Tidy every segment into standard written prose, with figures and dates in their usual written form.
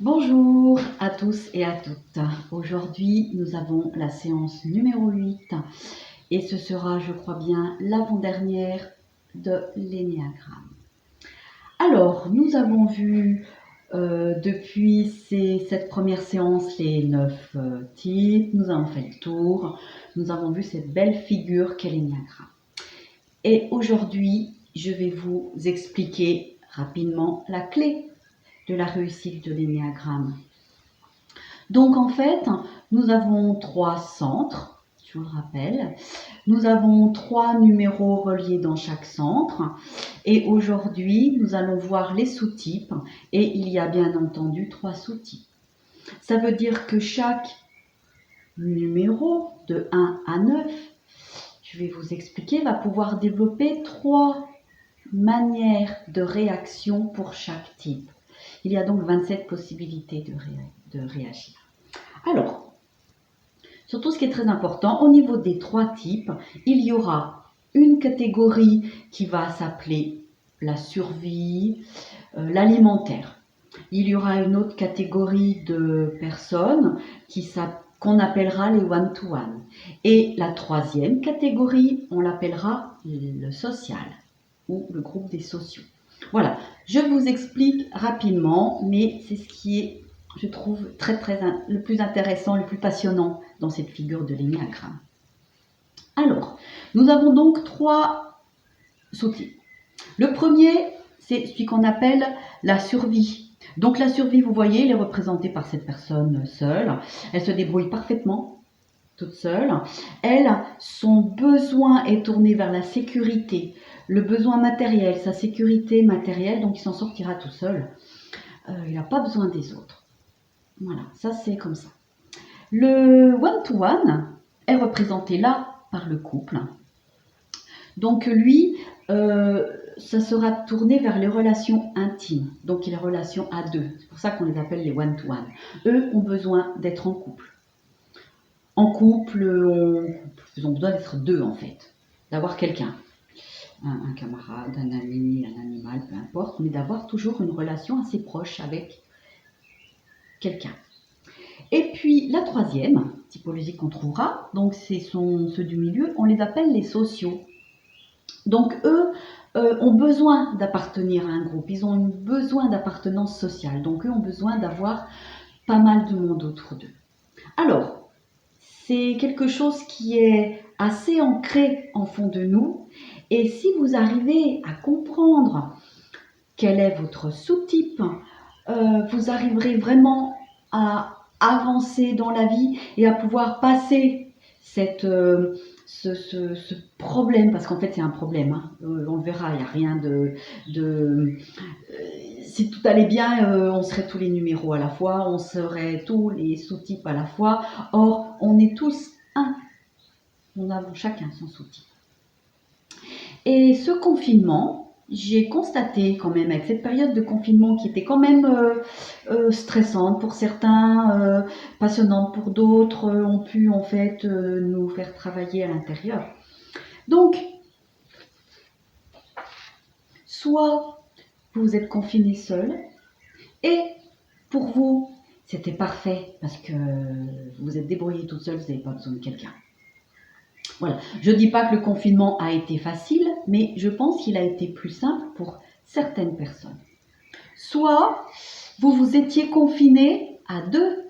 Bonjour à tous et à toutes. Aujourd'hui, nous avons la séance numéro 8 et ce sera, je crois bien, l'avant-dernière de l'énéagramme. Alors, nous avons vu depuis cette première séance les 9 types, nous avons fait le tour, nous avons vu cette belle figure qu'est l'énéagramme. Et aujourd'hui, je vais vous expliquer rapidement la clé de la réussite de l'énéagramme. Donc en fait, nous avons 3 centres, je vous le rappelle. Nous avons 3 numéros reliés dans chaque centre. Et aujourd'hui, nous allons voir les sous-types. Et il y a bien entendu 3 sous-types. Ça veut dire que chaque numéro de 1 à 9, je vais vous expliquer, va pouvoir développer 3 manières de réaction pour chaque type. Il y a donc 27 possibilités de réagir. Alors, surtout ce qui est très important, au niveau des 3 types, il y aura une catégorie qui va s'appeler la survie, l'alimentaire. Il y aura une autre catégorie de personnes qu'on appellera les one-to-one. Et la 3e catégorie, on l'appellera le social ou le groupe des sociaux. Voilà, je vous explique rapidement, mais c'est ce qui est, je trouve, le plus intéressant, le plus passionnant dans cette figure de l'énéagramme. Alors, nous avons donc 3 sous-types. Le premier, c'est celui qu'on appelle la survie. Donc la survie, vous voyez, elle est représentée par cette personne seule. Elle se débrouille parfaitement, toute seule. Elle, son besoin est tourné vers la sécurité, le besoin matériel, sa sécurité matérielle, donc il s'en sortira tout seul. Il n'a pas besoin des autres. Voilà, ça c'est comme ça. Le one-to-one est représenté là par le couple. Donc lui, ça sera tourné vers les relations intimes, donc les relations à deux. C'est pour ça qu'on les appelle les one-to-one. Eux ont besoin d'être en couple. En couple, ils ont besoin d'être deux en fait, d'avoir quelqu'un. Un camarade, un ami, un animal, peu importe, mais d'avoir toujours une relation assez proche avec quelqu'un. Et puis la 3e typologie qu'on trouvera, donc c'est ceux du milieu, on les appelle les sociaux. Donc eux ont besoin d'appartenir à un groupe, ils ont besoin d'appartenance sociale, donc eux ont besoin d'avoir pas mal de monde autour d'eux. Alors, c'est quelque chose qui est assez ancré en fond de nous, et si vous arrivez à comprendre quel est votre sous-type, vous arriverez vraiment à avancer dans la vie et à pouvoir passer ce problème, parce qu'en fait c'est un problème, hein. On le verra, il n'y a rien si tout allait bien, on serait tous les numéros à la fois, on serait tous les sous-types à la fois. Or, on est tous un. Nous avons chacun son sous-type. Et ce confinement, j'ai constaté quand même avec cette période de confinement qui était quand même stressante pour certains, passionnante pour d'autres, ont pu en fait nous faire travailler à l'intérieur. Donc, soit vous êtes confiné seul, et pour vous, c'était parfait parce que vous vous êtes débrouillé toute seule, vous n'avez pas besoin de quelqu'un. Voilà. Je ne dis pas que le confinement a été facile, mais je pense qu'il a été plus simple pour certaines personnes. Soit vous vous étiez confiné à 2.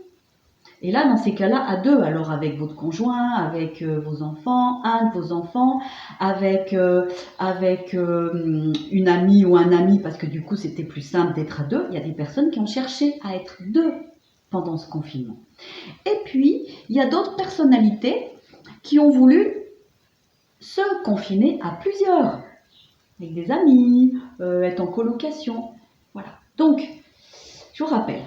Et là, dans ces cas-là, à 2, alors avec votre conjoint, avec vos enfants, un de vos enfants, avec une amie ou un ami, parce que du coup, c'était plus simple d'être à 2. Il y a des personnes qui ont cherché à être 2 pendant ce confinement. Et puis, il y a d'autres personnalités qui ont voulu se confiner à plusieurs, avec des amis, être en colocation. Voilà. Donc, je vous rappelle,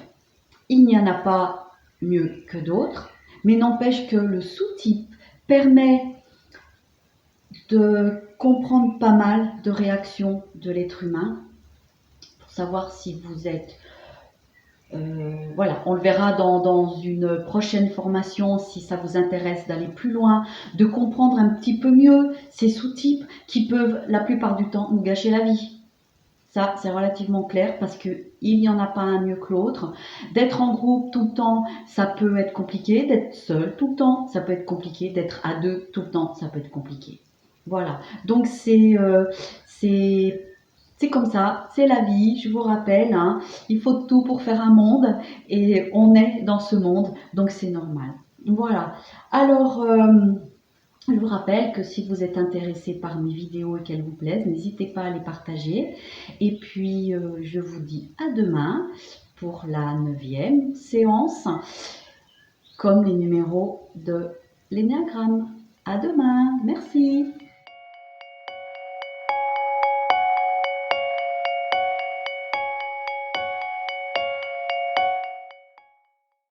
il n'y en a pas mieux que d'autres, mais n'empêche que le sous-type permet de comprendre pas mal de réactions de l'être humain pour savoir si vous êtes voilà, on le verra dans une prochaine formation si ça vous intéresse d'aller plus loin, de comprendre un petit peu mieux ces sous-types qui peuvent la plupart du temps nous gâcher la vie. Ça, c'est relativement clair parce qu'il n'y en a pas un mieux que l'autre. D'être en groupe tout le temps, ça peut être compliqué. D'être seul tout le temps, ça peut être compliqué. D'être à deux tout le temps, ça peut être compliqué. Voilà. Donc, c'est comme ça, c'est la vie, je vous rappelle. Hein. Il faut tout pour faire un monde et on est dans ce monde, donc c'est normal. Voilà. Alors, je vous rappelle que si vous êtes intéressé par mes vidéos et qu'elles vous plaisent, n'hésitez pas à les partager. Et puis, je vous dis à demain pour la 9e séance, comme les numéros de l'énéagramme. À demain. Merci.